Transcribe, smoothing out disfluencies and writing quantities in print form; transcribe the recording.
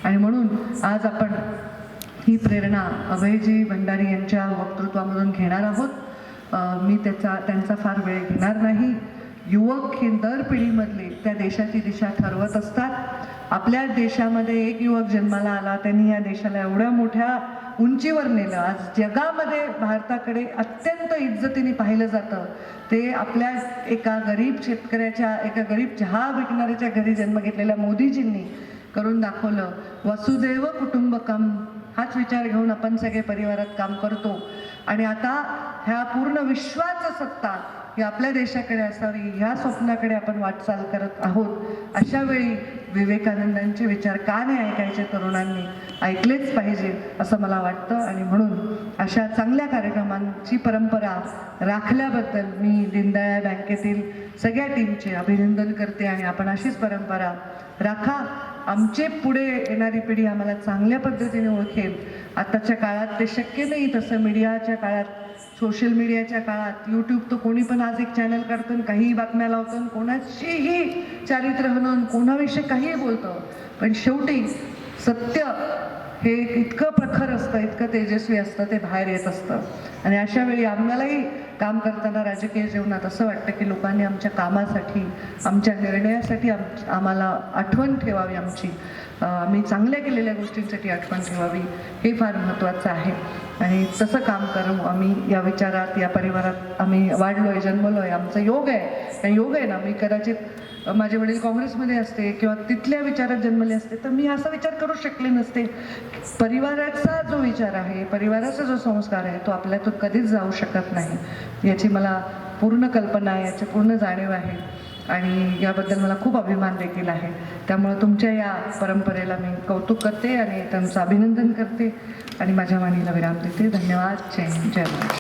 आणि म्हणून आज आपण ही प्रेरणा अभयजी भंडारी यांच्या वक्तृत्वामधून घेणार आहोत। मी त्यांचा फार वेळ घेणार नाही। युवक हे दर पिढीमधले त्या देशाची दिशा ठरवत असतात। आपल्या देशामध्ये एक युवक जन्माला आला, त्यांनी या देशाला एवढ्या मोठ्या उंचीवर नेलं। आज जगामध्ये भारताकडे अत्यंत इज्जतीने पाहिलं जातं ते आपल्या एका गरीब शेतकऱ्याच्या, एका गरीब चहा विकणाऱ्याच्या घरी जन्म घेतलेल्या मोदीजींनी करून दाखवलं। वसुदैव कुटुंबकम हाच विचार घेऊन आपण सगळे परिवारात काम करतो आणि आता ह्या पूर्ण विश्वाची सत्ता ही आपल्या देशाकडे असावी ह्या स्वप्नाकडे आपण वाटचाल करत आहोत। अशा वेळी विवेकानंदांचे विचार का नाही ऐकायचे? तरुणांनी ऐकलेच पाहिजे असं मला वाटतं आणि म्हणून अशा चांगल्या कार्यक्रमांची परंपरा राखल्याबद्दल मी दीनदयाळ बँकेतील सगळ्या टीमचे अभिनंदन करते आणि आपण अशीच परंपरा राखा। आमचे पुढे येणारी पिढी आम्हाला चांगल्या पद्धतीने ओळखेल। आताच्या काळात ते शक्य नाही तसं। मीडियाच्या काळात, सोशल मीडियाच्या काळात, यूट्यूब तर कोणी पण आज एक चॅनल काढतं, काहीही बातम्या लावतं, कोणाचीही चारित्र्य म्हणून कोणाविषयी काहीही बोलतं, पण शेवटी सत्य हे इतकं प्रखर असतं, इतकं तेजस्वी असतं, ते बाहेर येत असतं। आणि अशा वेळी आम्हालाही काम करताना राजकीय जीवनात असं वाटतं की लोकांनी आमच्या कामासाठी, आमच्या निर्णयासाठी आम्हाला आठवण ठेवावी, आम्ही चांगल्या केलेल्या गोष्टींसाठी आठवण ठेवावी, हे फार महत्त्वाचं आहे। आणि तसं काम करू आम्ही या विचारात, या परिवारात आम्ही वाढलोय, जन्मलोय, आमचा योग आहे। योग आहे ना, मी कदाचित माझे वडील काँग्रेसमध्ये असते किंवा तिथल्या विचारात जन्मले असते तर मी असा विचार करू शकले नसते। परिवाराचा जो विचार आहे, परिवाराचा जो संस्कार आहे तो आपल्यातून कधीच जाऊ शकत नाही, याची मला पूर्ण कल्पना आहे, याची पूर्ण जाणीव आहे आणि याबद्दल मला खूप अभिमान देखील आहे। त्यामुळे तुमच्या या परंपरेला मी कौतुक करते आणि त्यांचं अभिनंदन करते आणि माझ्या वाणीला विराम देते। धन्यवाद। जय हिंद, जय भारत।